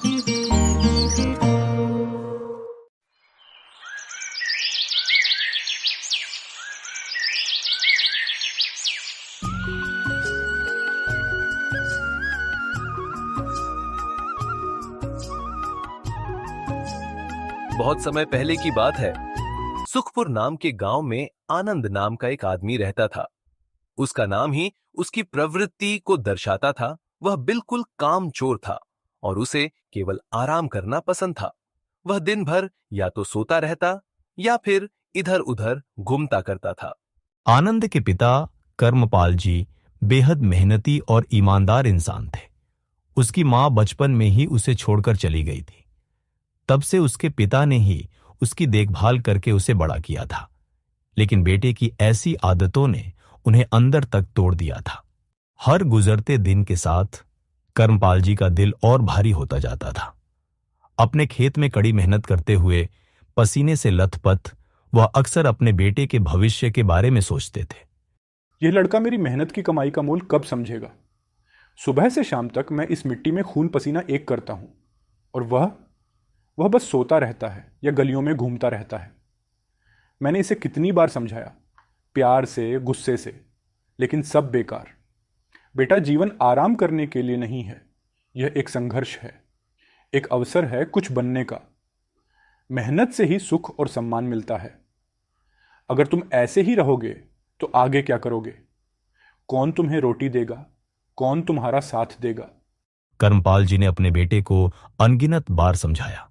बहुत समय पहले की बात है। सुखपुर नाम के गांव में आनंद नाम का एक आदमी रहता था। उसका नाम ही उसकी प्रवृत्ति को दर्शाता था। वह बिल्कुल कामचोर था और उसे केवल आराम करना पसंद था। वह दिन भर या तो सोता रहता या फिर इधर उधर घूमता करता था। आनंद के पिता कर्मपाल जी बेहद मेहनती और ईमानदार इंसान थे। उसकी मां बचपन में ही उसे छोड़कर चली गई थी। तब से उसके पिता ने ही उसकी देखभाल करके उसे बड़ा किया था। लेकिन बेटे की ऐसी आदतों ने उन्हें अंदर तक तोड़ दिया था। हर गुजरते दिन के साथ कर्मपाल जी का दिल और भारी होता जाता था। अपने खेत में कड़ी मेहनत करते हुए पसीने से लथपथ वह अक्सर अपने बेटे के भविष्य के बारे में सोचते थे। यह लड़का मेरी मेहनत की कमाई का मोल कब समझेगा। सुबह से शाम तक मैं इस मिट्टी में खून पसीना एक करता हूं और वह बस सोता रहता है या गलियों में घूमता रहता है। मैंने इसे कितनी बार समझाया, प्यार से, गुस्से से, लेकिन सब बेकार। बेटा, जीवन आराम करने के लिए नहीं है। यह एक संघर्ष है, एक अवसर है कुछ बनने का। मेहनत से ही सुख और सम्मान मिलता है। अगर तुम ऐसे ही रहोगे तो आगे क्या करोगे? कौन तुम्हें रोटी देगा? कौन तुम्हारा साथ देगा? कर्मपाल जी ने अपने बेटे को अनगिनत बार समझाया।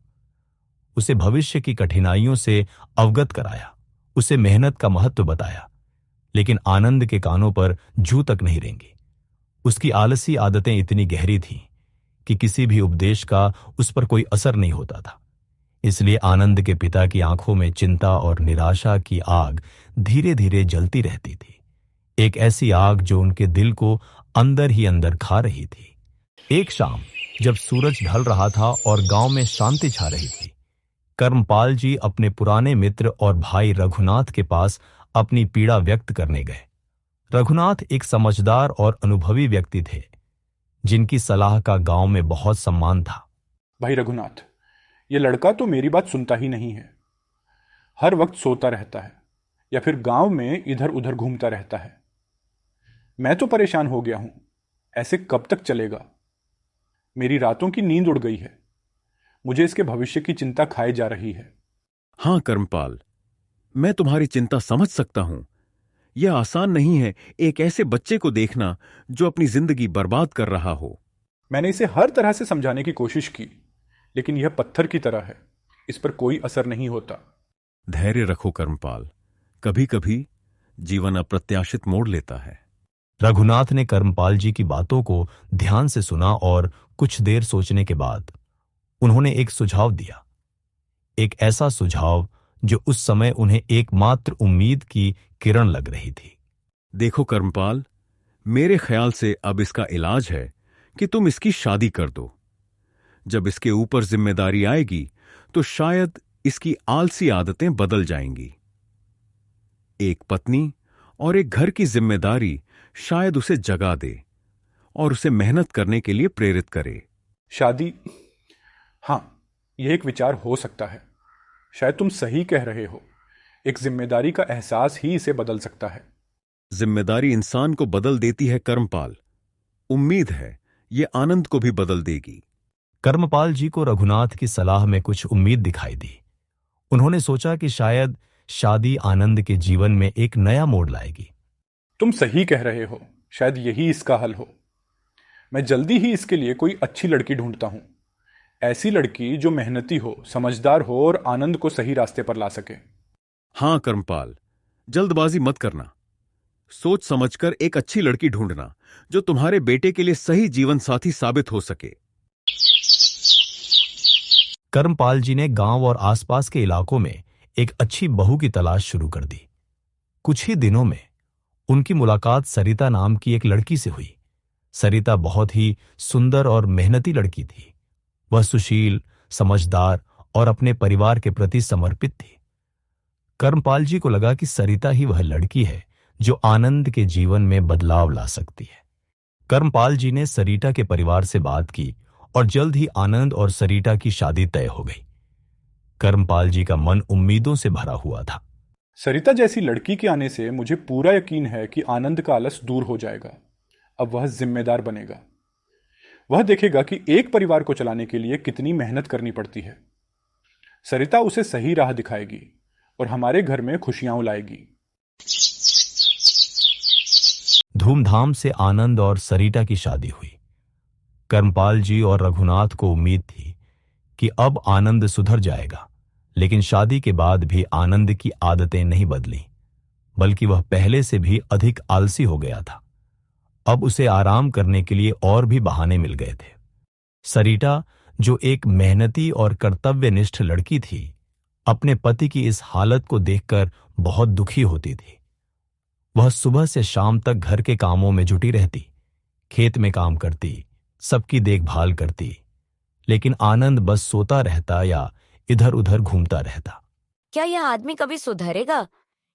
उसे भविष्य की कठिनाइयों से अवगत कराया, उसे मेहनत का महत्व बताया। लेकिन आनंद के कानों पर जू तक नहीं रेंगी। उसकी आलसी आदतें इतनी गहरी थीं कि किसी भी उपदेश का उस पर कोई असर नहीं होता था। इसलिए आनंद के पिता की आंखों में चिंता और निराशा की आग धीरे धीरे जलती रहती थी। एक ऐसी आग जो उनके दिल को अंदर ही अंदर खा रही थी। एक शाम जब सूरज ढल रहा था और गांव में शांति छा रही थी, कर्मपाल जी अपने पुराने मित्र और भाई रघुनाथ के पास अपनी पीड़ा व्यक्त करने गए। रघुनाथ एक समझदार और अनुभवी व्यक्ति थे, जिनकी सलाह का गांव में बहुत सम्मान था। भाई रघुनाथ, ये लड़का तो मेरी बात सुनता ही नहीं है। हर वक्त सोता रहता है या फिर गांव में इधर उधर घूमता रहता है। मैं तो परेशान हो गया हूं। ऐसे कब तक चलेगा? मेरी रातों की नींद उड़ गई है। मुझे इसके भविष्य की चिंता खाए जा रही है। हाँ कर्मपाल, मैं तुम्हारी चिंता समझ सकता हूं। यह आसान नहीं है एक ऐसे बच्चे को देखना जो अपनी जिंदगी बर्बाद कर रहा हो। मैंने इसे हर तरह से समझाने की कोशिश की, लेकिन यह पत्थर की तरह है। इस पर कोई असर नहीं होता। धैर्य रखो कर्मपाल, कभी कभी जीवन अप्रत्याशित मोड़ लेता है। रघुनाथ ने कर्मपाल जी की बातों को ध्यान से सुना और कुछ देर सोचने के बाद उन्होंने एक सुझाव दिया। एक ऐसा सुझाव जो उस समय उन्हें एकमात्र उम्मीद की किरण लग रही थी। देखो कर्मपाल, मेरे ख्याल से अब इसका इलाज है कि तुम इसकी शादी कर दो। जब इसके ऊपर जिम्मेदारी आएगी तो शायद इसकी आलसी आदतें बदल जाएंगी। एक पत्नी और एक घर की जिम्मेदारी शायद उसे जगा दे और उसे मेहनत करने के लिए प्रेरित करे। शादी? हाँ, यह एक विचार हो सकता है। शायद तुम सही कह रहे हो। एक जिम्मेदारी का एहसास ही इसे बदल सकता है। जिम्मेदारी इंसान को बदल देती है कर्मपाल। उम्मीद है ये आनंद को भी बदल देगी। कर्मपाल जी को रघुनाथ की सलाह में कुछ उम्मीद दिखाई दी। उन्होंने सोचा कि शायद शादी आनंद के जीवन में एक नया मोड़ लाएगी। तुम सही कह रहे हो। शायद यही इसका हल हो। मैं जल्दी ही इसके लिए कोई अच्छी लड़की ढूंढता हूं। ऐसी लड़की जो मेहनती हो, समझदार हो और आनंद को सही रास्ते पर ला सके। हां कर्मपाल, जल्दबाजी मत करना। सोच समझकर एक अच्छी लड़की ढूंढना जो तुम्हारे बेटे के लिए सही जीवन साथी साबित हो सके। कर्मपाल जी ने गांव और आसपास के इलाकों में एक अच्छी बहू की तलाश शुरू कर दी। कुछ ही दिनों में उनकी मुलाकात सरिता नाम की एक लड़की से हुई। सरिता बहुत ही सुंदर और मेहनती लड़की थी। वह सुशील, समझदार और अपने परिवार के प्रति समर्पित थी। कर्मपाल जी को लगा कि सरिता ही वह लड़की है जो आनंद के जीवन में बदलाव ला सकती है। कर्मपाल जी ने सरिता के परिवार से बात की और जल्द ही आनंद और सरिता की शादी तय हो गई। कर्मपाल जी का मन उम्मीदों से भरा हुआ था। सरिता जैसी लड़की के आने से मुझे पूरा यकीन है कि आनंद का आलस दूर हो जाएगा। अब वह जिम्मेदार बनेगा। वह देखेगा कि एक परिवार को चलाने के लिए कितनी मेहनत करनी पड़ती है। सरिता उसे सही राह दिखाएगी और हमारे घर में खुशियां लाएगी। धूमधाम से आनंद और सरिता की शादी हुई। कर्मपाल जी और रघुनाथ को उम्मीद थी कि अब आनंद सुधर जाएगा, लेकिन शादी के बाद भी आनंद की आदतें नहीं बदली, बल्कि वह पहले से भी अधिक आलसी हो गया था। अब उसे आराम करने के लिए और भी बहाने मिल गए थे। सरिता, जो एक मेहनती और कर्तव्यनिष्ठ लड़की थी, अपने पति की इस हालत को देखकर बहुत दुखी होती थी। वह सुबह से शाम तक घर के कामों में जुटी रहती, खेत में काम करती, सबकी देखभाल करती, लेकिन आनंद बस सोता रहता या इधर उधर घूमता रहता। क्या यह आदमी कभी सुधरेगा?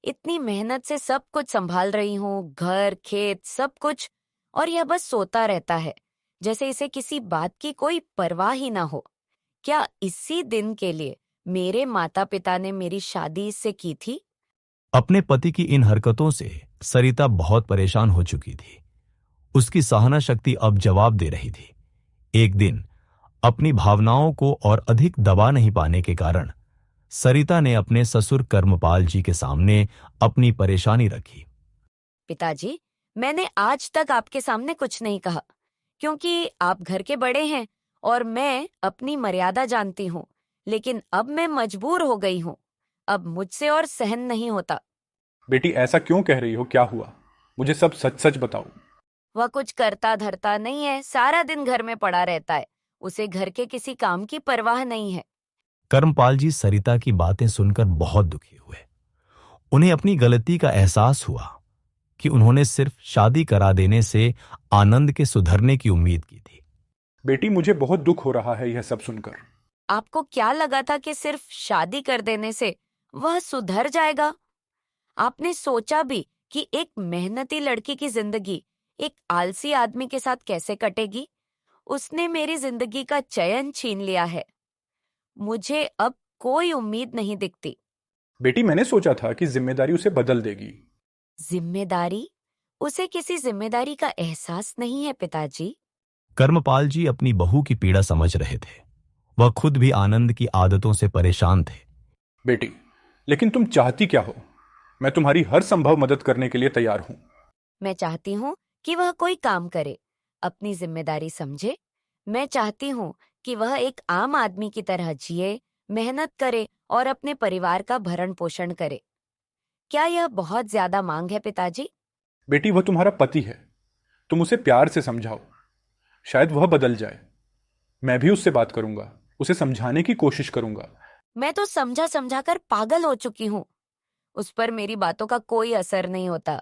इतनी मेहनत से सब कुछ संभाल रही हूँ, घर, खेत, सब कुछ, और यह बस सोता रहता है, जैसे इसे किसी बात की कोई परवाह ही ना हो। क्या इसी दिन के लिए मेरे माता पिता ने मेरी शादी इससे की थी? अपने पति की इन हरकतों से सरिता बहुत परेशान हो चुकी थी। उसकी सहना शक्ति अब जवाब दे रही थी। एक दिन अपनी भावनाओं को और अधिक दबा नहीं पाने के कारण सरिता ने अपने ससुर कर्मपाल जी के सामने अपनी परेशानी रखी। पिताजी, मैंने आज तक आपके सामने कुछ नहीं कहा, क्योंकि आप घर के बड़े हैं और मैं अपनी मर्यादा जानती हूँ, लेकिन अब मैं मजबूर हो गई हूँ। अब मुझसे और सहन नहीं होता। बेटी, ऐसा क्यों कह रही हो? क्या हुआ? मुझे सब सच सच बताओ। वह कुछ करता धरता नहीं है, सारा दिन घर में पड़ा रहता है। उसे घर के किसी काम की परवाह नहीं है। कर्मपाल जी सरिता की बातें सुनकर बहुत दुखी हुए। उन्हें अपनी गलती का एहसास हुआ कि उन्होंने सिर्फ शादी करा देने से आनंद के सुधरने की उम्मीद की थी। बेटी, मुझे बहुत दुख हो रहा है यह सब सुनकर। आपको क्या लगा था कि सिर्फ शादी कर देने से वह सुधर जाएगा? आपने सोचा भी कि एक मेहनती लड़की की जिंदगी एक आलसी आदमी के साथ कैसे कटेगी? उसने मेरी जिंदगी का चयन छीन लिया है। मुझे अब कोई उम्मीद नहीं दिखती। बेटी, मैंने सोचा था कि जिम्मेदारी उसे बदल देगी। जिम्मेदारी? उसे किसी जिम्मेदारी का एहसास नहीं है पिताजी। कर्मपाल जी अपनी बहू की पीड़ा समझ रहे थे। वह खुद भी आनंद की आदतों से परेशान थे। बेटी, लेकिन तुम चाहती क्या हो? मैं तुम्हारी हर संभव मदद करने के लिए तैयार हूं। मैं चाहती हूँ कि वह कोई काम करे, अपनी जिम्मेदारी समझे। मैं चाहती हूँ कि वह एक आम आदमी की तरह जिए, मेहनत करे और अपने परिवार का भरण पोषण करे। क्या यह बहुत ज्यादा मांग है पिताजी? बेटी, वह तुम्हारा पति है। तुम उसे प्यार से समझाओ, शायद वह बदल जाए। मैं भी उससे बात करूंगा, उसे समझाने की कोशिश करूंगा। मैं तो समझा समझा कर पागल हो चुकी हूँ। उस पर मेरी बातों का कोई असर नहीं होता।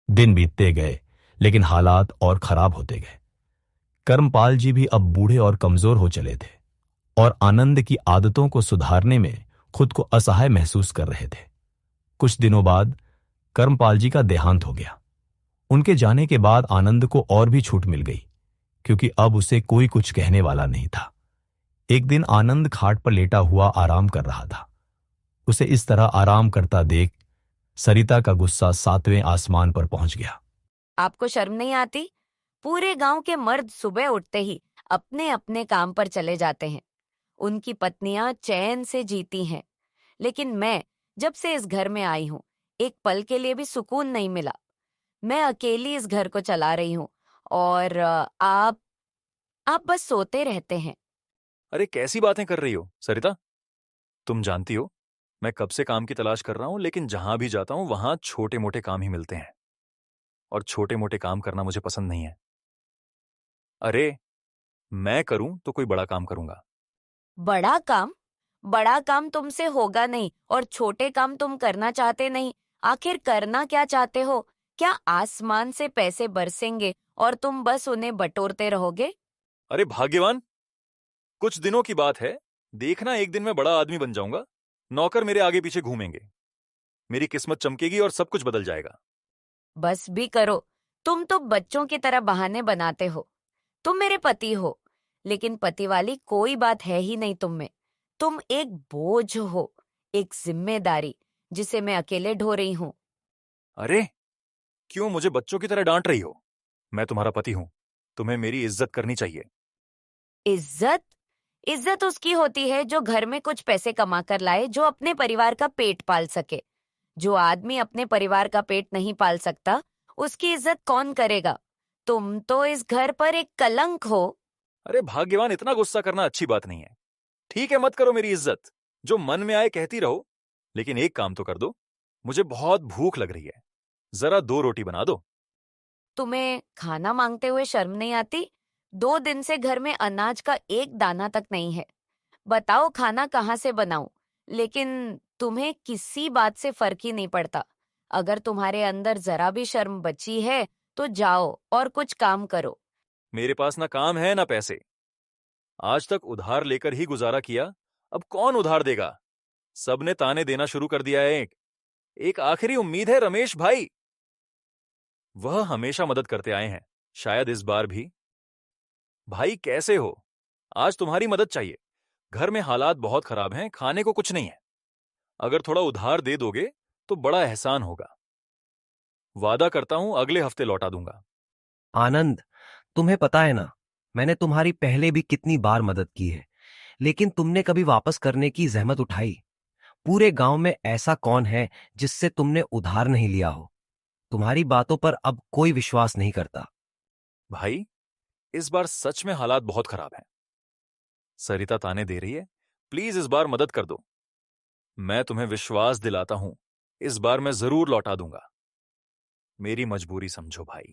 दिन बीतते गए, लेकिन हालात और खराब होते गए। कर्मपाल जी भी अब बूढ़े और कमजोर हो चले थे और आनंद की आदतों को सुधारने में खुद को असहाय महसूस कर रहे थे। कुछ दिनों बाद कर्मपाल जी का देहांत हो गया। उनके जाने के बाद आनंद को और भी छूट मिल गई, क्योंकि अब उसे कोई कुछ कहने वाला नहीं था। एक दिन आनंद खाट पर लेटा हुआ आराम कर रहा था। उसे इस तरह आराम करता देख सरिता का गुस्सा 7वें आसमान पर पहुंच गया। आपको शर्म नहीं आती? पूरे गांव के मर्द सुबह उठते ही अपने अपने काम पर चले जाते हैं। उनकी पत्नियां चैन से जीती हैं, लेकिन मैं जब से इस घर में आई हूँ, एक पल के लिए भी सुकून नहीं मिला। मैं अकेली इस घर को चला रही हूँ और आप बस सोते रहते हैं। अरे कैसी बातें कर रही हो सरिता? तुम जानती हो मैं कब से काम की तलाश कर रहा हूं, लेकिन जहां भी जाता हूं वहां छोटे मोटे काम ही मिलते हैं, और छोटे मोटे काम करना मुझे पसंद नहीं है। अरे मैं करूं तो कोई बड़ा काम करूंगा। बड़ा काम? बड़ा काम तुमसे होगा नहीं और छोटे काम तुम करना चाहते नहीं। आखिर करना क्या चाहते हो? क्या आसमान से पैसे बरसेंगे और तुम बस उन्हें बटोरते रहोगे? अरे भाग्यवान, कुछ दिनों की बात है, देखना एक दिन मैं बड़ा आदमी बन जाऊंगा। नौकर मेरे आगे पीछे घूमेंगे, मेरी किस्मत चमकेगी और सब कुछ बदल जाएगा। बस भी करो। तुम तो बच्चों की तरह बहाने बनाते हो। तुम मेरे पति हो, लेकिन पति वाली कोई बात है ही नहीं तुम में। तुम एक बोझ हो, एक जिम्मेदारी जिसे मैं अकेले ढो रही हूँ। अरे, क्यों मुझे बच्चों की तरह डांट रही हो? मैं तुम्हारा पति हूं, तुम्हें मेरी इज्जत करनी चाहिए। इज्जत? इज्जत उसकी होती है जो घर में कुछ पैसे कमा कर लाए, जो अपने परिवार का पेट पाल सके। जो आदमी अपने परिवार का पेट नहीं पाल सकता, उसकी इज्जत कौन करेगा? तुम तो इस घर पर एक कलंक हो। अरे भाग्यवान, इतना गुस्सा करना अच्छी बात नहीं है। ठीक है, मत करो मेरी इज्जत, जो मन में आए कहती रहो, लेकिन एक काम तो कर दो। मुझे बहुत भूख लग रही है, जरा 2 रोटी बना दो। तुम्हें खाना मांगते हुए शर्म नहीं आती? 2 दिन से घर में अनाज का एक दाना तक नहीं है। बताओ खाना कहाँ से बनाऊं? लेकिन तुम्हें किसी बात से फर्क ही नहीं पड़ता। अगर तुम्हारे अंदर जरा भी शर्म बची है तो जाओ और कुछ काम करो। मेरे पास ना काम है ना पैसे। आज तक उधार लेकर ही गुजारा किया, अब कौन उधार देगा? सबने ताने देना शुरू कर दिया है। एक आखिरी उम्मीद है, रमेश भाई। वह हमेशा मदद करते आए हैं, शायद इस बार भी। भाई कैसे हो? आज तुम्हारी मदद चाहिए। घर में हालात बहुत खराब हैं, खाने को कुछ नहीं है। अगर थोड़ा उधार दे दोगे तो बड़ा एहसान होगा। वादा करता हूं अगले हफ्ते लौटा दूंगा। आनंद, तुम्हें पता है ना, मैंने तुम्हारी पहले भी कितनी बार मदद की है, लेकिन तुमने कभी वापस करने की जहमत उठाई? पूरे गांव में ऐसा कौन है जिससे तुमने उधार नहीं लिया हो? तुम्हारी बातों पर अब कोई विश्वास नहीं करता। भाई, इस बार सच में हालात बहुत खराब हैं। सरिता ताने दे रही है, प्लीज इस बार मदद कर दो। मैं तुम्हें विश्वास दिलाता हूं, इस बार मैं जरूर लौटा दूंगा। मेरी मजबूरी समझो भाई।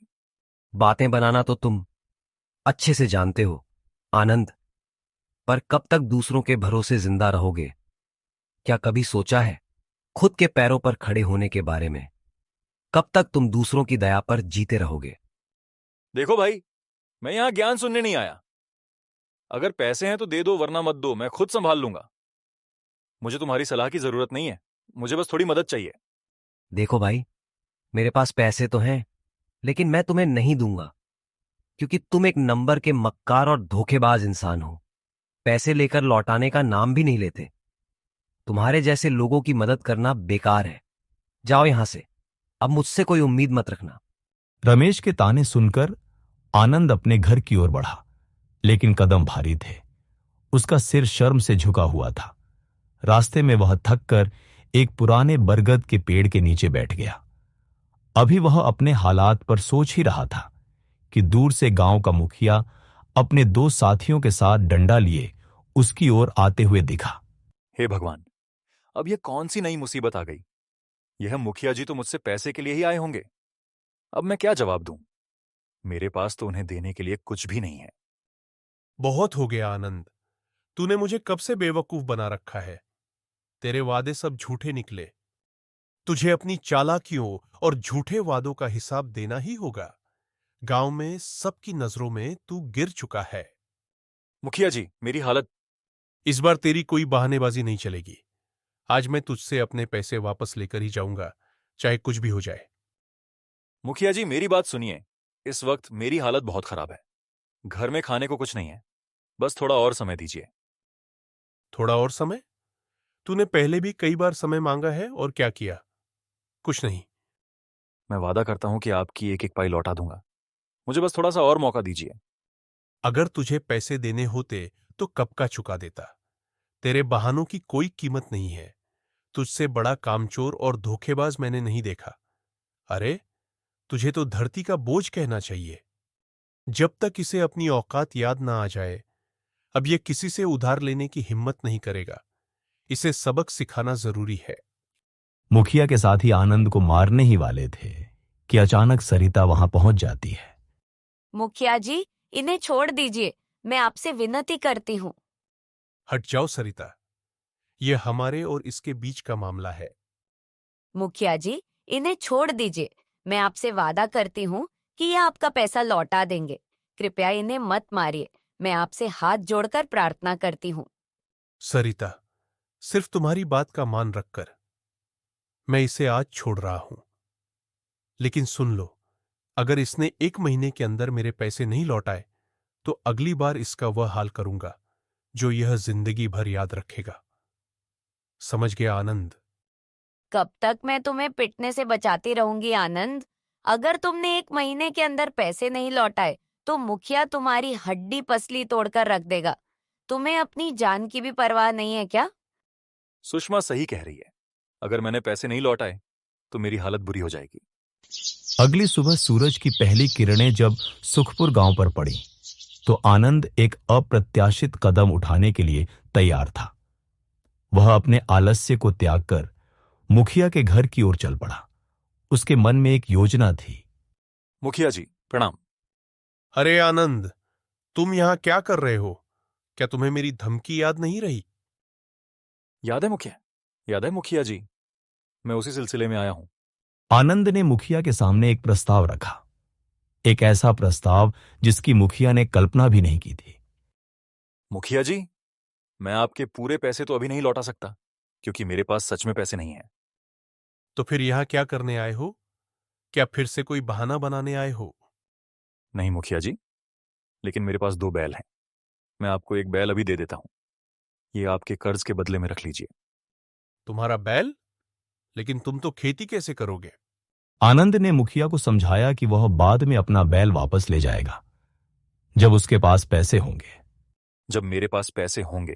बातें बनाना तो तुम अच्छे से जानते हो आनंद, पर कब तक दूसरों के भरोसे जिंदा रहोगे? क्या कभी सोचा है खुद के पैरों पर खड़े होने के बारे में? कब तक तुम दूसरों की दया पर जीते रहोगे? देखो भाई, मैं यहां ज्ञान सुनने नहीं आया। अगर पैसे हैं तो दे दो, वरना मत दो, मैं खुद संभाल लूंगा। मुझे तुम्हारी सलाह की जरूरत नहीं है, मुझे बस थोड़ी मदद चाहिए। देखो भाई, मेरे पास पैसे तो हैं, लेकिन मैं तुम्हें नहीं दूंगा, क्योंकि तुम एक नंबर के मक्कार और धोखेबाज इंसान हो। पैसे लेकर लौटाने का नाम भी नहीं लेते। तुम्हारे जैसे लोगों की मदद करना बेकार है। जाओ यहां से, अब मुझसे कोई उम्मीद मत रखना। रमेश के ताने सुनकर आनंद अपने घर की ओर बढ़ा, लेकिन कदम भारी थे। उसका सिर शर्म से झुका हुआ था। रास्ते में वह थककर एक पुराने बरगद के पेड़ के नीचे बैठ गया। अभी वह अपने हालात पर सोच ही रहा था कि दूर से गांव का मुखिया अपने 2 साथियों के साथ डंडा लिए उसकी ओर आते हुए दिखा। हे भगवान, अब यह कौन सी नई मुसीबत आ गई? यह मुखिया जी तो मुझसे पैसे के लिए ही आए होंगे। अब मैं क्या जवाब दूं? मेरे पास तो उन्हें देने के लिए कुछ भी नहीं है। बहुत हो गया आनंद। तूने मुझे कब से बेवकूफ बना रखा है। तेरे वादे सब झूठे निकले। तुझे अपनी चालाकियों और झूठे वादों का हिसाब देना ही होगा। गांव में सबकी नजरों में तू गिर चुका है। मुखिया जी, मेरी हालत। इस बार तेरी कोई बहानेबाजी नहीं चलेगी। आज मैं तुझसे अपने पैसे वापस लेकर ही जाऊंगा, चाहे कुछ भी हो जाए। मुखिया जी, मेरी बात सुनिए। इस वक्त मेरी हालत बहुत खराब है। घर में खाने को कुछ नहीं है, बस थोड़ा और समय दीजिए। थोड़ा और समय? तूने पहले भी कई बार समय मांगा है और क्या किया? कुछ नहीं। मैं वादा करता हूं कि आपकी एक एक पाई लौटा दूंगा। मुझे बस थोड़ा सा और मौका दीजिए। अगर तुझे पैसे देने होते तो कब का चुका देता। तेरे बहानों की कोई कीमत नहीं है। तुझसे बड़ा कामचोर और धोखेबाज मैंने नहीं देखा। अरे, तुझे तो धरती का बोझ कहना चाहिए। जब तक इसे अपनी औकात याद ना आ जाए, अब ये किसी से उधार लेने की हिम्मत नहीं करेगा। इसे सबक सिखाना जरूरी है। मुखिया के साथी आनंद को मारने ही वाले थे कि अचानक सरिता वहां पहुंच जाती है। मुखिया जी, इन्हें छोड़ दीजिए, मैं आपसे विनती करती हूँ। हट जाओ सरिता, यह हमारे और इसके बीच का मामला है। मुखिया जी, इन्हें छोड़ दीजिए, मैं आपसे वादा करती हूँ कि ये आपका पैसा लौटा देंगे। कृपया इन्हें मत मारिए, मैं आपसे हाथ जोड़कर प्रार्थना करती हूँ। सरिता, सिर्फ तुम्हारी बात का मान रखकर मैं इसे आज छोड़ रहा हूं। लेकिन सुन लो, अगर इसने 1 महीने के अंदर मेरे पैसे नहीं लौटाए तो अगली बार इसका वह हाल करूंगा जो यह जिंदगी भर याद रखेगा। समझ गया आनंद? कब तक मैं तुम्हें पिटने से बचाती रहूंगी आनंद? अगर तुमने 1 महीने के अंदर पैसे नहीं लौटाए तो मुखिया तुम्हारी हड्डी पसली तोड़कर रख देगा। तुम्हें अपनी जान की भी परवाह नहीं है क्या? सुषमा सही कह रही है। अगर मैंने पैसे नहीं लौटाए तो मेरी हालत बुरी हो जाएगी। अगली सुबह सूरज की पहली किरणें जब सुखपुर गांव पर पड़ी तो आनंद एक अप्रत्याशित कदम उठाने के लिए तैयार था। वह अपने आलस्य को त्याग कर मुखिया के घर की ओर चल पड़ा। उसके मन में एक योजना थी। मुखिया जी प्रणाम। अरे आनंद, तुम यहां क्या कर रहे हो? क्या तुम्हें मेरी धमकी याद नहीं रही? याद है मुखिया, याद है मुखिया जी, मैं उसी सिलसिले में आया हूं। आनंद ने मुखिया के सामने एक प्रस्ताव रखा, एक ऐसा प्रस्ताव जिसकी मुखिया ने कल्पना भी नहीं की थी। मुखिया जी, मैं आपके पूरे पैसे तो अभी नहीं लौटा सकता क्योंकि मेरे पास सच में पैसे नहीं हैं। तो फिर यहां क्या करने आए हो? क्या फिर से कोई बहाना बनाने आए हो? नहीं मुखिया जी, लेकिन मेरे पास 2 बैल हैं। मैं आपको एक बैल अभी दे देता हूं। ये आपके कर्ज के बदले में रख लीजिए। तुम्हारा बैल? लेकिन तुम तो खेती कैसे करोगे? आनंद ने मुखिया को समझाया कि वह बाद में अपना बैल वापस ले जाएगा जब उसके पास पैसे होंगे। जब मेरे पास पैसे होंगे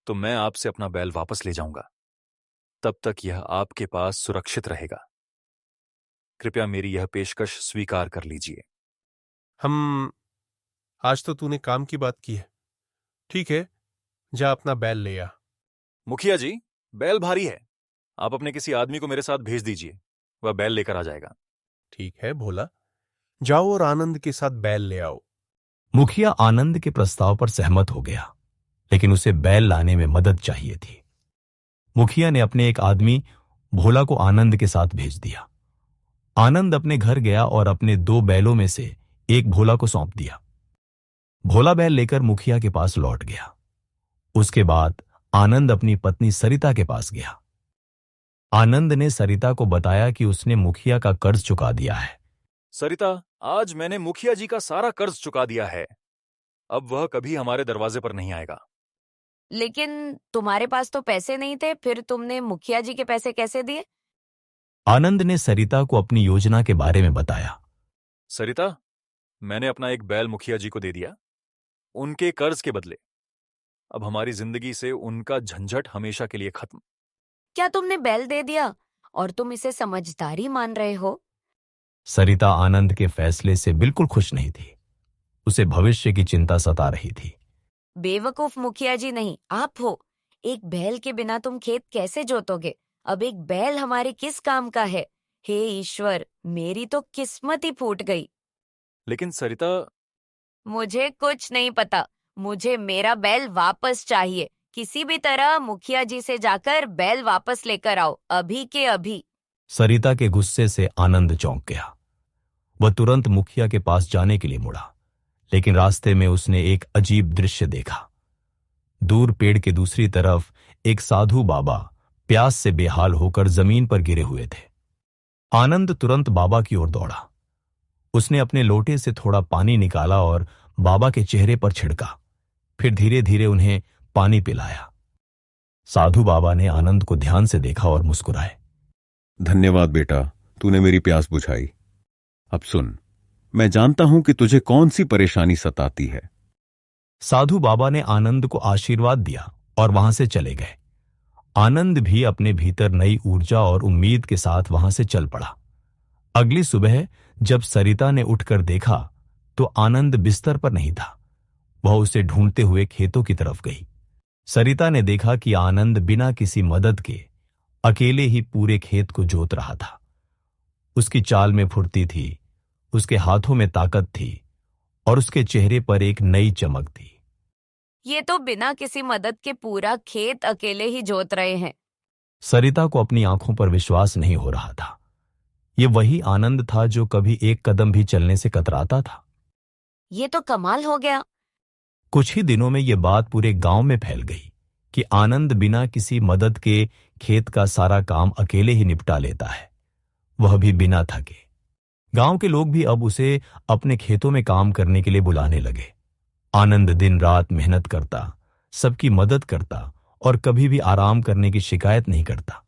तो मैं आपसे अपना बैल वापस ले जाऊंगा। तब तक यह आपके पास सुरक्षित रहेगा। कृपया मेरी यह पेशकश स्वीकार कर लीजिए। आज तो तूने काम की बात की है। ठीक है, जा अपना बैल ले आ। मुखिया जी, बैल भारी है। आप अपने किसी आदमी को मेरे साथ भेज दीजिए, वह बैल लेकर आ जाएगा। ठीक है भोला, जाओ और आनंद के साथ बैल ले आओ। मुखिया आनंद के प्रस्ताव पर सहमत हो गया, लेकिन उसे बैल लाने में मदद चाहिए थी। मुखिया ने अपने एक आदमी भोला को आनंद के साथ भेज दिया। आनंद अपने घर गया और अपने 2 बैलों में से एक भोला को सौंप दिया। भोला बैल लेकर मुखिया के पास लौट गया। उसके बाद आनंद अपनी पत्नी सरिता के पास गया। आनंद ने सरिता को बताया कि उसने मुखिया का कर्ज चुका दिया है। सरिता, आज मैंने मुखिया जी का सारा कर्ज चुका दिया है। अब वह कभी हमारे दरवाजे पर नहीं आएगा। लेकिन तुम्हारे पास तो पैसे नहीं थे, फिर तुमने मुखिया जी के पैसे कैसे दिए? आनंद ने सरिता को अपनी योजना के बारे में बताया। सरिता, मैंने अपना एक बैल मुखिया जी को दे दिया, उनके कर्ज के बदले। अब हमारी जिंदगी से उनका झंझट हमेशा के लिए खत्म। क्या तुमने बैल दे दिया और तुम इसे समझदारी मान रहे हो? सरिता आनंद के फैसले से बिल्कुल खुश नहीं थी। उसे भविष्य की चिंता सता रही थी। बेवकूफ मुखिया जी नहीं, आप हो। एक बैल के बिना तुम खेत कैसे जोतोगे? अब एक बैल हमारे किस काम का है? हे ईश्वर, मेरी तो किस्मत ही फूट गई। लेकिन सरिता, मुझे कुछ नहीं पता। मुझे मेरा बैल वापस चाहिए। किसी भी तरह मुखिया जी से जाकर बैल वापस लेकर आओ, अभी के अभी। सरिता के गुस्से से आनंद चौंक गया। वह तुरंत मुखिया के पास जाने के लिए मुड़ा, लेकिन रास्ते में उसने एक अजीब दृश्य देखा। दूर पेड़ के दूसरी तरफ एक साधु बाबा प्यास से बेहाल होकर जमीन पर गिरे हुए थे। आनंद तुरंत बाबा की ओर दौड़ा। उसने अपने लोटे से थोड़ा पानी निकाला और बाबा के चेहरे पर छिड़का, फिर धीरे धीरे उन्हें पानी पिलाया। साधु बाबा ने आनंद को ध्यान से देखा और मुस्कुराए। धन्यवाद बेटा, तूने मेरी प्यास बुझाई। अब सुन, मैं जानता हूं कि तुझे कौन सी परेशानी सताती है। साधु बाबा ने आनंद को आशीर्वाद दिया और वहां से चले गए। आनंद भी अपने भीतर नई ऊर्जा और उम्मीद के साथ वहां से चल पड़ा। अगली सुबह जब सरिता ने उठकर देखा तो आनंद बिस्तर पर नहीं था। वह उसे ढूंढते हुए खेतों की तरफ गई। सरिता ने देखा कि आनंद बिना किसी मदद के अकेले ही पूरे खेत को जोत रहा था। उसकी चाल में फुर्ती थी, उसके हाथों में ताकत थी और उसके चेहरे पर एक नई चमक थी। ये तो बिना किसी मदद के पूरा खेत अकेले ही जोत रहे हैं। सरिता को अपनी आंखों पर विश्वास नहीं हो रहा था। ये वही आनंद था जो कभी एक कदम भी चलने से कतराता था। ये तो कमाल हो गया। कुछ ही दिनों में यह बात पूरे गांव में फैल गई कि आनंद बिना किसी मदद के खेत का सारा काम अकेले ही निपटा लेता है, वह भी बिना थके। गांव के लोग भी अब उसे अपने खेतों में काम करने के लिए बुलाने लगे। आनंद दिन रात मेहनत करता, सबकी मदद करता और कभी भी आराम करने की शिकायत नहीं करता।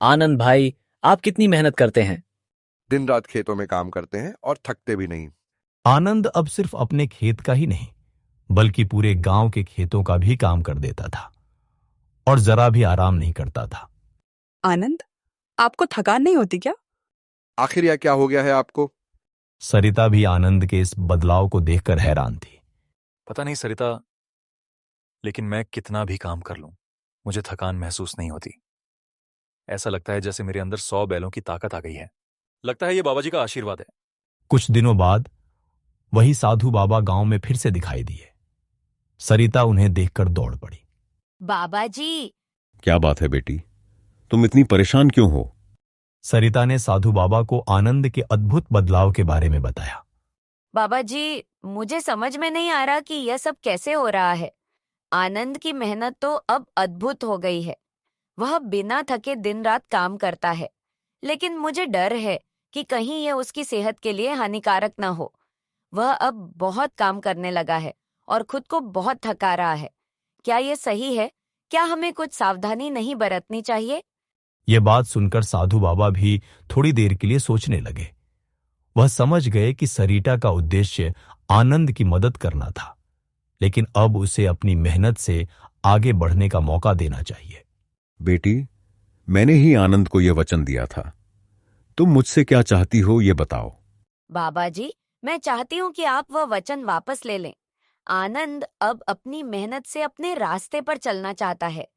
आनंद भाई, आप कितनी मेहनत करते हैं। दिन रात खेतों में काम करते हैं और थकते भी नहीं। आनंद अब सिर्फ अपने खेत का ही नहीं, बल्कि पूरे गांव के खेतों का भी काम कर देता था और जरा भी आराम नहीं करता था। आनंद, आपको थकान नहीं होती क्या? आखिर यह क्या हो गया है आपको? सरिता भी आनंद के इस बदलाव को देखकर हैरान थी। पता नहीं सरिता, लेकिन मैं कितना भी काम कर लूं, मुझे थकान महसूस नहीं होती। ऐसा लगता है जैसे मेरे अंदर 100 बैलों की ताकत आ गई है। लगता है ये बाबा जी का आशीर्वाद है। कुछ दिनों बाद वही साधु बाबा गांव में फिर से दिखाई दिए। सरिता उन्हें देखकर दौड़ पड़ी। बाबा जी, क्या बात है बेटी, तुम इतनी परेशान क्यों हो? सरिता ने साधु बाबा को आनंद के अद्भुत बदलाव के बारे में बताया। बाबा जी, मुझे समझ में नहीं आ रहा कि यह सब कैसे हो रहा है। आनंद की मेहनत तो अब अद्भुत हो गई है। वह बिना थके दिन रात काम करता है, लेकिन मुझे डर है कि कहीं यह उसकी सेहत के लिए हानिकारक न हो। वह अब बहुत काम करने लगा है और खुद को बहुत थका रहा है। क्या यह सही है? क्या हमें कुछ सावधानी नहीं बरतनी चाहिए? यह बात सुनकर साधु बाबा भी थोड़ी देर के लिए सोचने लगे। वह समझ गए कि सरिता का उद्देश्य आनंद की मदद करना था, लेकिन अब उसे अपनी मेहनत से आगे बढ़ने का मौका देना चाहिए। बेटी, मैंने ही आनंद को यह वचन दिया था। तुम मुझसे क्या चाहती हो ये बताओ। बाबा जी, मैं चाहती हूँ कि आप वह वचन वापस ले लें। आनंद अब अपनी मेहनत से अपने रास्ते पर चलना चाहता है।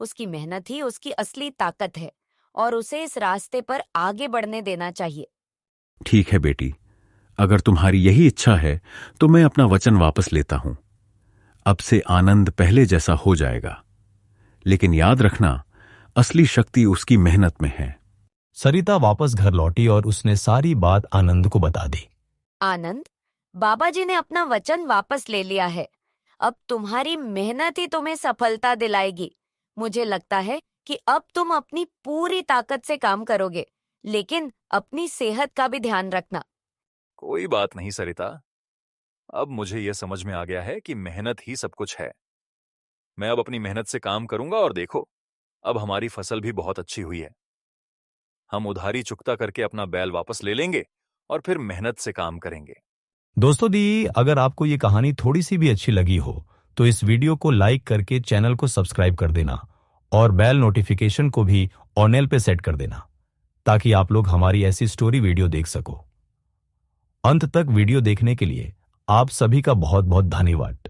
उसकी मेहनत ही उसकी असली ताकत है और उसे इस रास्ते पर आगे बढ़ने देना चाहिए। ठीक है बेटी, अगर तुम्हारी यही इच्छा है तो मैं अपना वचन वापस लेता हूं। अब से आनंद पहले जैसा हो जाएगा, लेकिन याद रखना, असली शक्ति उसकी मेहनत में है। सरिता वापस घर लौटी और उसने सारी बात आनंद को बता दी। आनंद, बाबा जी ने अपना वचन वापस ले लिया है। अब तुम्हारी मेहनत ही तुम्हें सफलता दिलाएगी। मुझे लगता है कि अब तुम अपनी पूरी ताकत से काम करोगे, लेकिन अपनी सेहत का भी ध्यान रखना। कोई बात नहीं सरिता, अब मुझे यह समझ में आ गया है कि मेहनत ही सब कुछ है। मैं अब अपनी मेहनत से काम करूंगा और देखो, अब हमारी फसल भी बहुत अच्छी हुई है। हम उधारी चुकता करके अपना बैल वापस ले लेंगे और फिर मेहनत से काम करेंगे। दोस्तों दी, अगर आपको ये कहानी थोड़ी सी भी अच्छी लगी हो तो इस वीडियो को लाइक करके चैनल को सब्सक्राइब कर देना और बेल नोटिफिकेशन को भी ऑन एल पे सेट कर देना, ताकि आप लोग हमारी ऐसी स्टोरी वीडियो देख सको। अंत तक वीडियो देखने के लिए आप सभी का बहुत बहुत धन्यवाद।